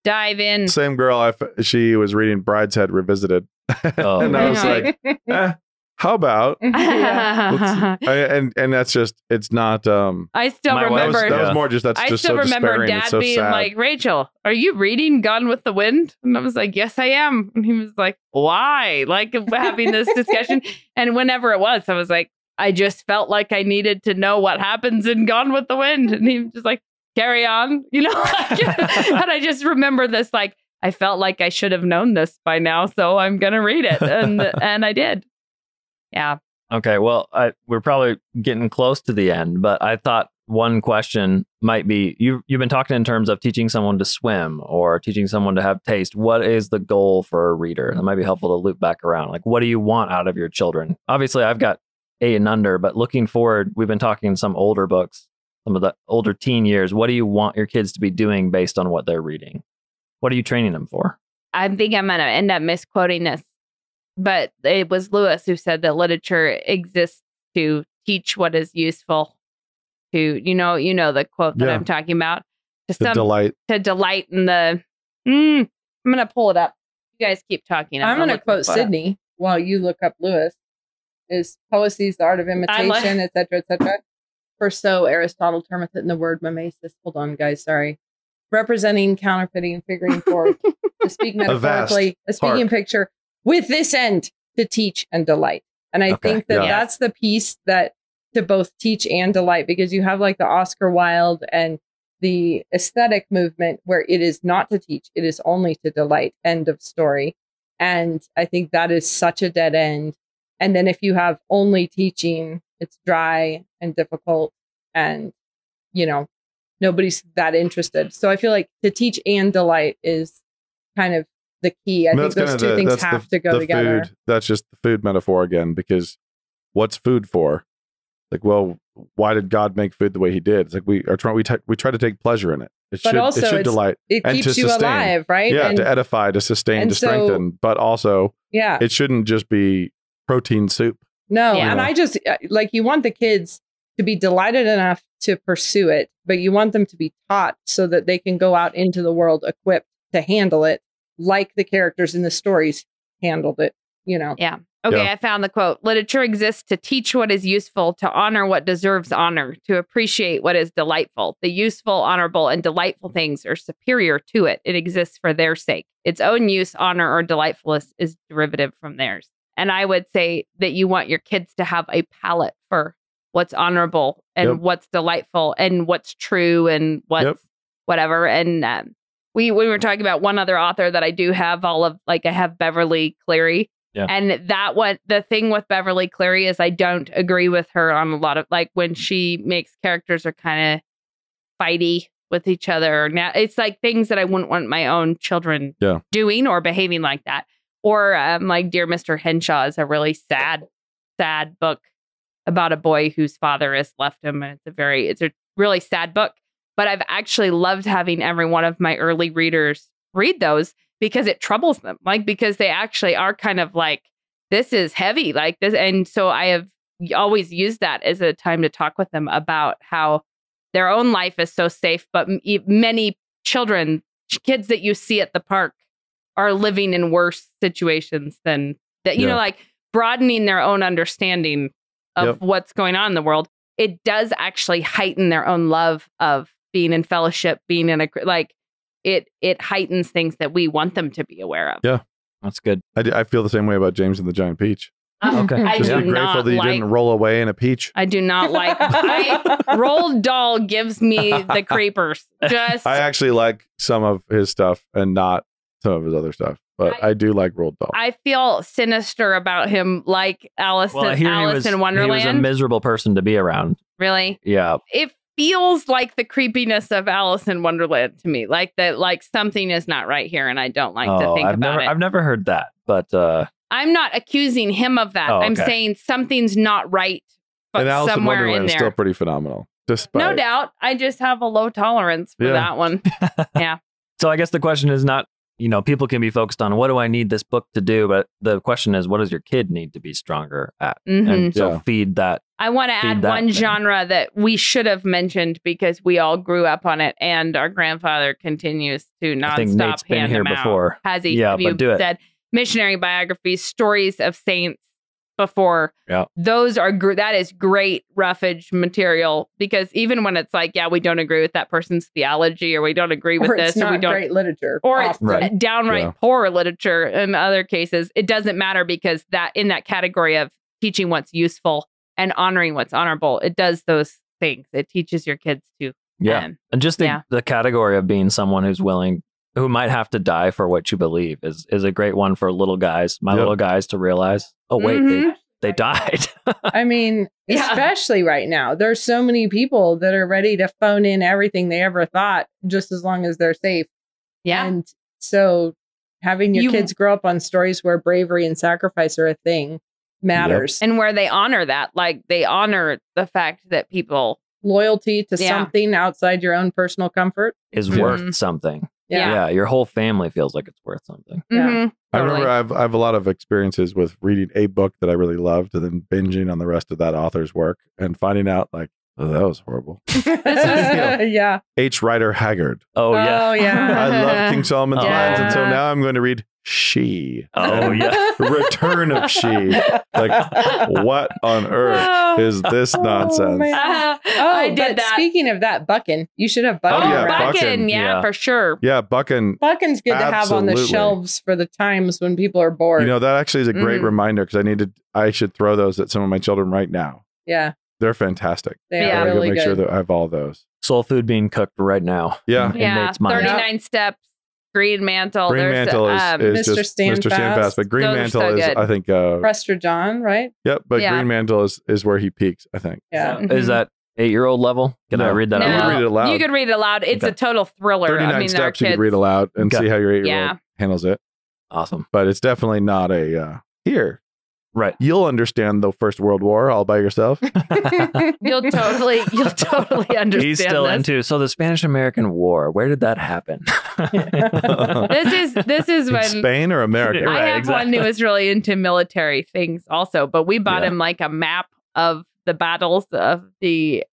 dive in? Same girl, she was reading Brideshead Revisited. And I was like, how about and that's just, it's not I still remember that was more just that's I just still so remember Dad so being sad. like, Rachel, are you reading Gone with the Wind? And I was like, yes, I am. And he was like, why? Like having this discussion. And whenever it was, I was like, I just felt like I needed to know what happens in Gone with the Wind. And he was just like, carry on, you know? And I just remember this, like, I felt like I should have known this by now, so I'm going to read it. And I did. Yeah. Okay, well, we're probably getting close to the end, but I thought one question might be, you've been talking in terms of teaching someone to swim or teaching someone to have taste. What is the goal for a reader? That might be helpful to loop back around. Like, what do you want out of your children? Obviously, I've got 8 and under, but looking forward, we've been talking some older books, some of the older teen years. What do you want your kids to be doing based on what they're reading? What are you training them for? I think I'm going to end up misquoting this, but it was Lewis who said that literature exists to teach what is useful. To you know the quote that I'm talking about. To delight in the. I'm going to pull it up. You guys keep talking. I'm going to quote Sydney while you look up Lewis. Is poesy the art of imitation, etc., etc. For so Aristotle termeth it in the word mimesis. Hold on, guys. Sorry. Representing, counterfeiting, figuring forth, to speak metaphorically, a speaking picture with this end to teach and delight. And I think that that's the piece that to both teach and delight, because you have like the Oscar Wilde and the aesthetic movement where it is not to teach, it is only to delight. End of story. And I think that is such a dead end. And then if you have only teaching, it's dry and difficult and, nobody's that interested. So I feel like to teach and delight is kind of the key. I think those two things have to go together. Food, that's just the food metaphor again, because what's food for? Like, well, why did God make food the way he did? It's like we try to take pleasure in it. It should delight. It keeps you alive, right? Yeah, to edify, to sustain, to strengthen. But also, it shouldn't just be protein soup. No, and I just, like, you want the kids to be delighted enough to pursue it, but you want them to be taught so that they can go out into the world equipped to handle it like the characters in the stories handled it, Yeah. Okay, I found the quote. Literature exists to teach what is useful, to honor what deserves honor, to appreciate what is delightful. The useful, honorable, and delightful things are superior to it. It exists for their sake. Its own use, honor, or delightfulness is derivative from theirs. And I would say that you want your kids to have a palate for what's honorable and what's delightful and what's true and what's whatever. And we were talking about one other author that I do have I have Beverly Cleary. Yeah. And the thing with Beverly Cleary is I don't agree with her on a lot of, like, when she makes characters are kind of fighty with each other. Now it's like things that I wouldn't want my own children doing or behaving like that. Or like Dear Mr. Henshaw is a really sad book about a boy whose father has left him. And it's a really sad book. But I've actually loved having every one of my early readers read those, because it troubles them, like, because they actually are kind of like, this is heavy, like this. And so I have always used that as a time to talk with them about how their own life is so safe. But many kids that you see at the park are living in worse situations than that, like broadening their own understanding of what's going on in the world. It does actually heighten their own love of being in fellowship, being in it heightens things that we want them to be aware of. Yeah, that's good. I feel the same way about James and the Giant Peach. Okay. Just be grateful that you didn't roll away in a peach. I do not like Roald Dahl gives me the creepers. I actually like some of his stuff and not some of his other stuff. But I do like Roald Dahl. I feel sinister about him, like Alice in Wonderland. He was a miserable person to be around. Really? Yeah. It feels like the creepiness of Alice in Wonderland to me, like that, like something is not right here, and I don't like to think about it. I've never heard that, but I'm not accusing him of that. I'm saying something's not right. But and Alice in somewhere Wonderland in is there, still pretty phenomenal. No doubt. I just have a low tolerance for that one. Yeah. So I guess the question is not, people can be focused on what do I need this book to do, but the question is, what does your kid need to be stronger at? Mm-hmm. And so feed that. I want to add one genre that we should have mentioned because we all grew up on it, and our grandfather continues to nonstop I think Nate's been here before. Has he? Yeah, have you said missionary biographies, stories of saints before? Yeah, those are that is great roughage material, because even when it's like, we don't agree with that person's theology, or we don't agree with this, or we don't great literature, or it's downright poor literature. In other cases, it doesn't matter, because that in that category of teaching what's useful and honoring what's honorable. It does those things. It teaches your kids to. Yeah. And just the category of being someone who's willing, who might have to die for what you believe is a great one for little guys, little guys to realize, oh, wait, they died. I mean, especially right now, there's so many people that are ready to phone in everything they ever thought, just as long as they're safe. Yeah. And so having your kids grow up on stories where bravery and sacrifice are a thing matters. And where they honor that, like they honor the fact that people loyalty to something outside your own personal comfort is worth something. Yeah. Your whole family feels like it's worth something. Mm-hmm. I remember I have a lot of experiences with reading a book that I really loved and then binging on the rest of that author's work and finding out like, oh, that was horrible. Yeah. H. Rider Haggard. Oh, yeah. Oh, yeah. I love King Solomon's Mines. And so Yeah. now I'm going to read She. Oh, yeah. Return of She. Like, what on earth is this nonsense? I did but that. Speaking of that, Buchan. You should have Buchan. Oh, yeah, around. Buchan. Yeah, for sure. Yeah, Buchan. Buchan's good to have on the Absolutely. shelves for the times when people are bored. You know, that actually is a great reminder because I should throw those at some of my children right now. Yeah. They're fantastic. They Yeah. are I gotta really make good. sure that I have all those. Soul food being cooked right now. Yeah. In Yeah, Nate's mind. 39 steps, Green Mantle. Green There's, Mantle is Mr. just Stand Mr. Stand Fast. Fast. But Green Those are Mantle so is, good. I think, Prester John, right? yep. But Yeah. Green Mantle is where he peaks, I think. Yeah. Mhm. Is that 8-year-old level? Can I No. read that No, out You loud? could read it aloud. You could read it aloud. It's a total thriller. 39 I mean, there are steps you kids. could read aloud and Okay. see how your 8-year-old Yeah. handles it. Awesome. But it's definitely not a here. Right. You'll understand the First World War all by yourself. You'll totally understand. He's still this. into, so the Spanish-American War, where did that happen? This is In when Spain or America? Right, I have exactly. one who is really into military things also, but we bought Yeah. him like a map of the battles of the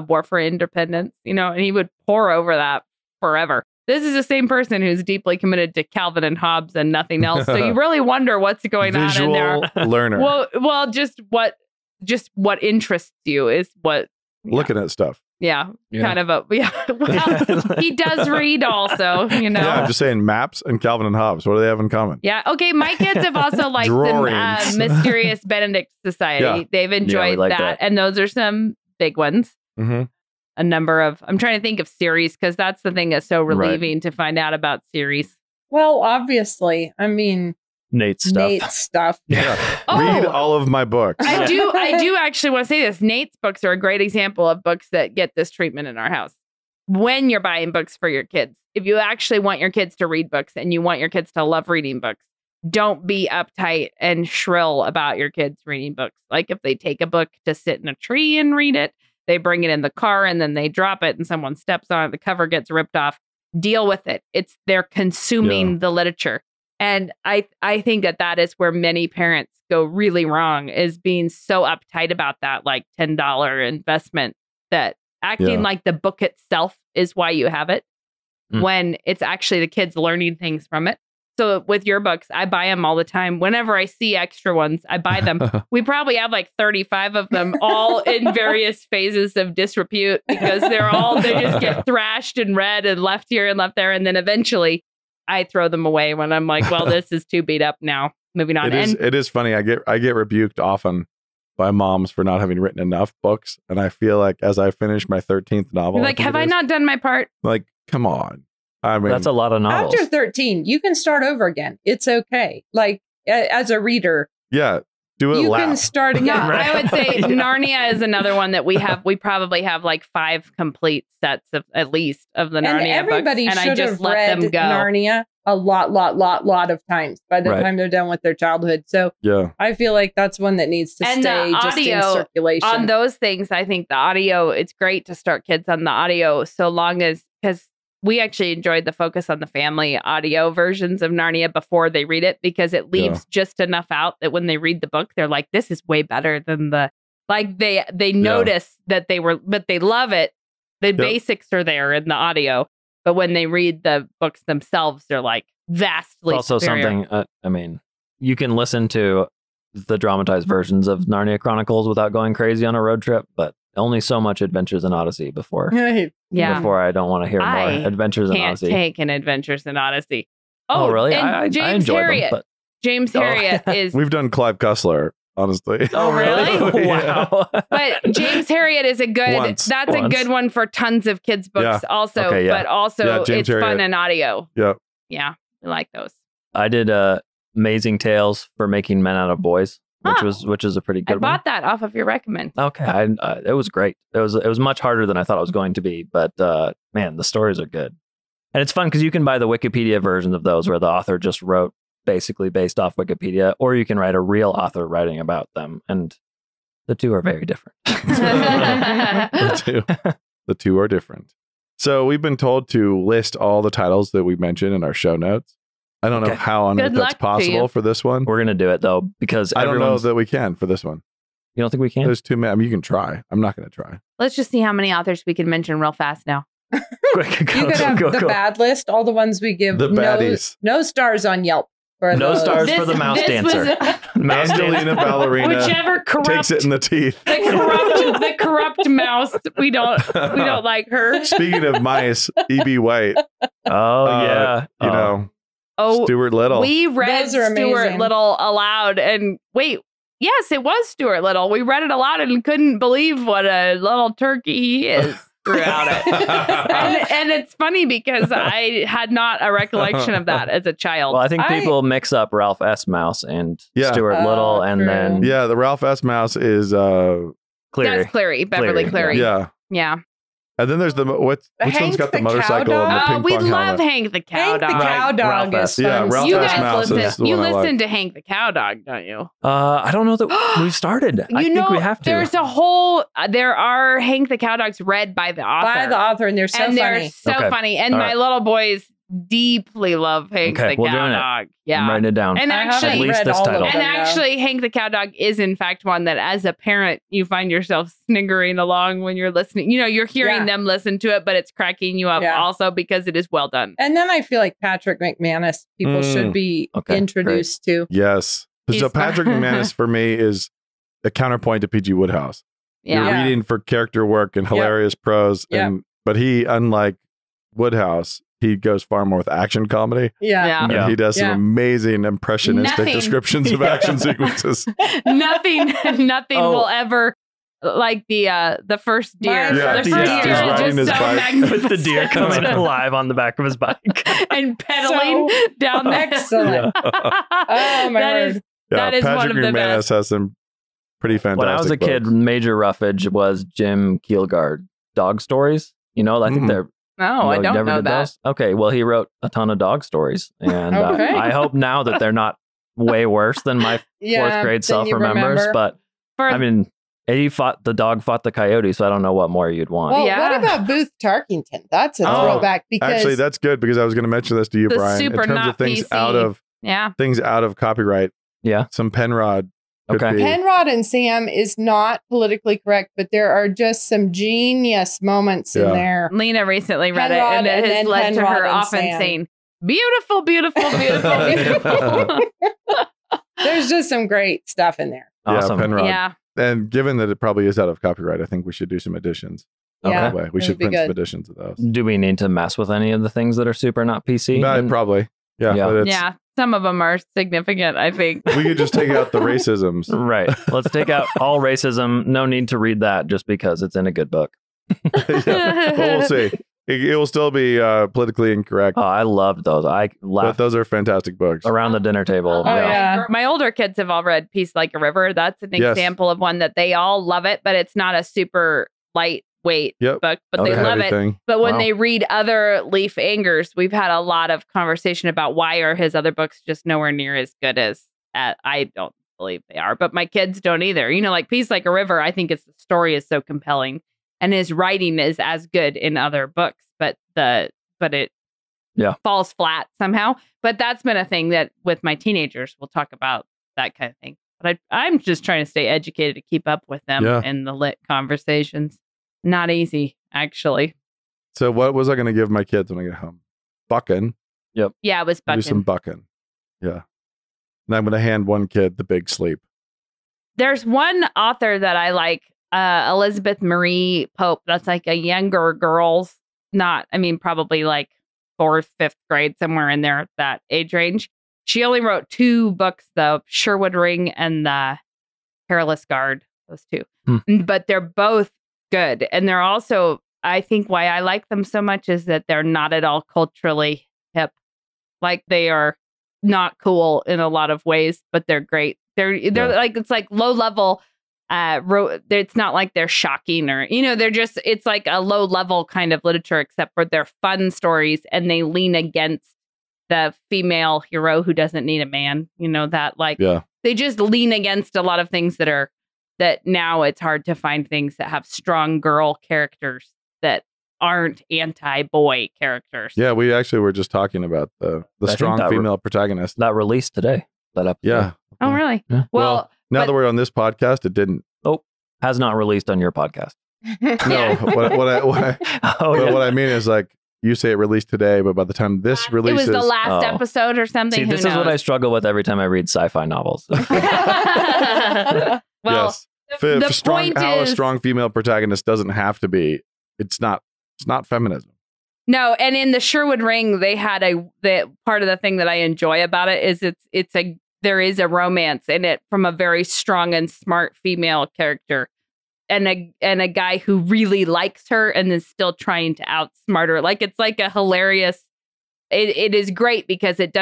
War for Independence, and he would pore over that forever. This is the same person who's deeply committed to Calvin and Hobbes and nothing else. So you really wonder what's going on in there. Visual learner. Well, just what interests you is what. Looking at stuff. Yeah, kind of a Well, he does read also, Yeah, I'm just saying maps and Calvin and Hobbes. What do they have in common? Yeah. Okay. My kids have also liked the Drawings. Mysterious Benedict Society. Yeah. They've enjoyed like that. that. And those are some big ones. Mm-hmm. A number of, I'm trying to think of series because that's the thing that's so relieving to find out about series. Well, obviously. I mean, Nate's stuff. Nate's stuff. Yeah. Oh. Read all of my books. I do actually want to say this. Nate's books are a great example of books that get this treatment in our house. When you're buying books for your kids, if you actually want your kids to read books and you want your kids to love reading books, don't be uptight and shrill about your kids reading books. Like if they take a book to sit in a tree and read it, they bring it in the car and then they drop it and someone steps on it, the cover gets ripped off. Deal with it. They're consuming the literature. And I think that is where many parents go really wrong, is being so uptight about that, like $10 investment, that acting like the book itself is why you have it, when it's actually the kids learning things from it. So with your books, I buy them all the time. Whenever I see extra ones, I buy them. We probably have like 35 of them, all in various phases of disrepute, because they just get thrashed and read and left here and left there. And then eventually I throw them away when I'm like, well, this is too beat up now. Moving on. It is funny. I get rebuked often by moms for not having written enough books. And I feel like as I finish my 13th novel, Like, have I not done my part? Like, come on. I mean, That's a lot of novels. After 13, you can start over again. It's okay. Like, as a reader, yeah. Do a you lap. can start again. No, I would say Narnia is another one that we have. We probably have like 5 complete sets of at least of the And Narnia everybody books, and I should just have let read them go. Narnia a lot of times by the Right. time they're done with their childhood. So Yeah. I feel like that's one that needs to And stay the just in audio circulation. On those things, I think the audio, it's great to start kids on the audio, so long as, because we actually enjoyed the Focus on the Family audio versions of Narnia before they read it, because it leaves just enough out that when they read the book, they're like, this is way better than they notice that but they love it. The basics are there in the audio, but when they read the books themselves, they're like vastly It's also superior. something, I mean, you can listen to the dramatized versions of Narnia Chronicles without going crazy on a road trip, but only so much Adventures in Odyssey before Yeah. before I don't want to hear more I Adventures in Can't Odyssey. take an Adventures in Odyssey. Oh, really? And I James enjoyed Harriet. them, but James Oh. Harriet is We've done Clive Cussler honestly. Oh, really? Yeah. Wow. But James Harriet is a good. Once. That's a good one for tons of kids' books, Yeah. also. Okay, yeah. But also, Yeah, James it's fun Harriet. in audio. Yep. Yeah, I like those. I did Amazing Tales for Making Men Out of Boys, which is a pretty good I bought that off of your recommend. one. Okay, it was great. It was much harder than I thought it was going to be, but man, the stories are good, and it's fun because you can buy the Wikipedia versions of those where the author just wrote basically based off Wikipedia, or you can write a real author writing about them, and the two are very different. The two are different. So we've been told to list all the titles that we mentioned in our show notes. I don't know Okay. how on Good earth luck that's to possible you. for this one. We're gonna do it though because I don't know everyone's. that we can for this one. You don't think we can? There's too many. I mean, you can try. I'm not going to try. Let's just see how many authors we can mention real fast now. Quick, You could have the bad list, all the ones we give The baddies. no stars on Yelp. For No those. stars for the mouse this was dancer. Mouse Angelina dancer. Ballerina Whichever corrupt takes it in the teeth. the corrupt mouse. We don't like her. Speaking of mice, E.B. White, Oh yeah, you know, Oh, Stuart Little. we read Those are Stuart amazing. Little aloud, and wait, yes, it was Stuart Little. We read it aloud and couldn't believe what a little turkey he is throughout it. and it's funny because I had not a recollection of that as a child. Well, I think people mix up Ralph S. Mouse and Yeah. Stuart Little, and true. then Yeah, the Ralph S. Mouse is, Cleary. That's Cleary, Beverly Cleary. yeah. Yeah. And then there's which one's Hank got the the motorcycle cow and the dog? ping We pong love helmet? Hank the Cow Hank the Dog. cow Right, dog Ralph is S. fun. Yeah, Ralph You S. guys Mouse listen. is the You one I like. listen to Hank the Cow Dog, don't you? I don't know that we've started. I think we have to. There's a whole. There are Hank the Cow Dogs read by the author. By the author, and they're so and funny. they're so Okay. funny. And All my right. little boys deeply love Hank Okay, the we're Cow doing it. Dog. I'm Yeah. writing it down. And I haven't actually, At least read this all title. of and them, though. actually, Hank the Cow Dog is in fact one that, as a parent, you find yourself sniggering along when you're listening. You know, you're hearing Yeah. them listen to it, but it's cracking you up Yeah. also because it is well done. And then I feel like Patrick McManus, people Mm. should be Okay, introduced to. Yes. So He's- Patrick McManus for me is a counterpoint to P.G. Woodhouse. Yeah. You're reading for character work and hilarious prose. Yep. But he, unlike Woodhouse, he goes far more with action comedy. Yeah. Yeah. And Yeah. he does some Yeah. amazing impressionistic Nothing. descriptions of action sequences. nothing Oh. will ever like the first deer. Yeah, the he's first riding deer is his just so bike. magnificent. With the deer coming alive on the back of his bike. and pedaling down there. Excellent. Oh, my That is word. That is one Patrick of the McManus best. has some pretty fantastic When I was a kid, books. major roughage was Jim Kielgard dog stories. You know, I think Mhm. they're. No, I you don't never know did that. those? Okay, well, he wrote a ton of dog stories, and Okay. I hope now that they're not way worse than my fourth grade then self you remembers. remember. But For I mean, the dog fought the coyote, so I don't know what more you'd want. Well, Yeah. what about Booth Tarkington? That's a Oh, throwback because Actually, that's good because I was going to mention this to you, The Brian. In super terms not of things PC. out of copyright, yeah. some Penrod could Okay. be. Penrod and Sam is not politically correct, but there are just some genius moments in Yeah. there. Lena recently read Penrod it, and it and has then led to Penrod her and often Sam. saying, "Beautiful, beautiful, beautiful, beautiful." There's just some great stuff in there. Awesome. Yeah, Penrod. Yeah, And given that it probably is out of copyright, I think we should do some editions. Yeah. That way. We that should would be print some good. editions of those. Do we need to mess with any of the things that are super not PC? Probably. Yeah. Yeah. But it's, yeah. Some of them are significant, I think. we could just take out the racisms. Right. Let's take out all racism. No need to read that just because it's in a good book. Yeah. But we'll see. It will still be politically incorrect, Oh, I loved those. I but laughed those are fantastic books. around the dinner table. Oh, yeah. My older kids have all read Peace Like a River. That's an Yes. example of one that they all love it, but it's not a super lightweight Yep. book, but Okay, they love heavy it. thing. But when Wow. they read other Leaf Angers, we've had a lot of conversation about why are his other books just nowhere near as good as I don't believe they are, but my kids don't either. You know, like Peace Like a River, I think the story is so compelling and his writing is as good in other books, but it falls flat somehow. But that's been a thing that with my teenagers, we'll talk about that kind of thing. But I'm just trying to stay educated to keep up with them Yeah. in the lit conversations. Not easy, actually. So what was I going to give my kids when I get home? Bucking. Yeah, it was Do some bucking. bucking. Yeah. And I'm going to hand one kid The Big Sleep. There's one author that I like, Elizabeth Marie Pope. That's like a younger girl's, probably like 4th, 5th grade, somewhere in there, that age range. She only wrote 2 books, though, Sherwood Ring and the Perilous Guard, those two. But they're both good. And they're also, I think why I like them so much is that they're not at all culturally hip. Like they are not cool in a lot of ways, but they're great. They're like, it's like low level. It's not like they're shocking or, they're just, it's like a low level kind of literature, except for they're fun stories and they lean against the female hero who doesn't need a man, they just lean against a lot of things that now it's hard to find things that have strong girl characters that aren't anti-boy characters. Yeah, we actually were just talking about the strong female protagonist. That released today, that episode. Yeah. Oh, really? Yeah. Well, now that we're on this podcast, it didn't. Oh, has not released on your podcast. No, what I mean is like, you say it released today, but by the time this releases... It was the last episode or something. See, this is what I struggle with every time I read sci-fi novels. Well, yes. the point how is... a strong female protagonist doesn't have to be... It's not feminism. No, and in the Sherwood Ring, they had the part of the thing that I enjoy about it is there is a romance in it from a very strong and smart female character. And a guy who really likes her and is still trying to outsmart her. Like it's like a hilarious. It is great because it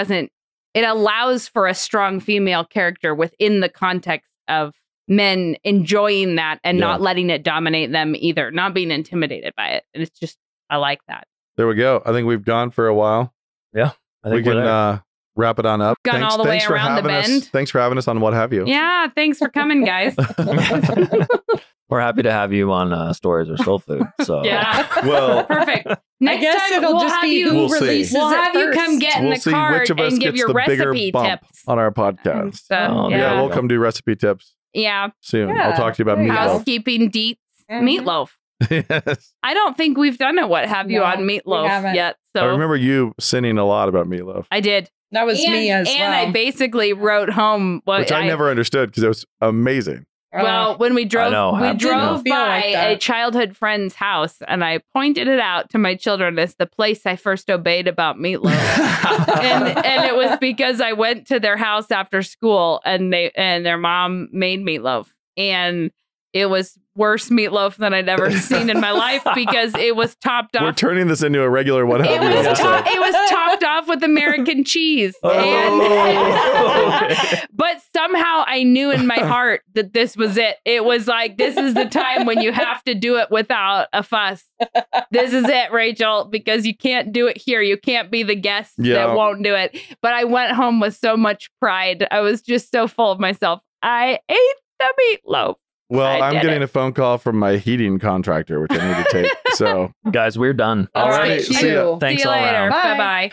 allows for a strong female character within the context of men enjoying that and not letting it dominate them either, not being intimidated by it. And it's just, I like that. There we go. I think we've gone for a while. Yeah, I think we can wrap it on up. Gone all the way around the bend. Thanks for having us on What Have You. Yeah, thanks for coming, guys. We're happy to have you on Stories or Soul Food. So yeah, well, perfect. Next time it'll just be who releases. We'll have you come get in the card and give your recipe tips on our podcast. So, yeah, we'll come do recipe tips. Yeah, soon. I'll talk to you about meatloaf. Housekeeping deets, meatloaf. Yes. I don't think we've done a What Have You on meatloaf yet. So I remember you sinning a lot about meatloaf. I did. That was me as well. And I basically wrote home which I never understood because it was amazing. Well, when we drove by a childhood friend's house and I pointed it out to my children as the place I first obeyed about meatloaf. and it was because I went to their house after school and their mom made meatloaf. And it was worse meatloaf than I'd ever seen in my life because it was topped off. We're turning this into a regular What Have You episode. It was topped off with American cheese. But somehow I knew in my heart that this was it. It was like, this is the time when you have to do it without a fuss. This is it, Rachel, because you can't do it here. You can't be the guest that won't do it. But I went home with so much pride. I was just so full of myself. I ate the meatloaf. Well, I'm getting a phone call from my heating contractor, which I need to take. So, guys, we're done. All right. See you. Thanks See you all later. around. Bye-bye.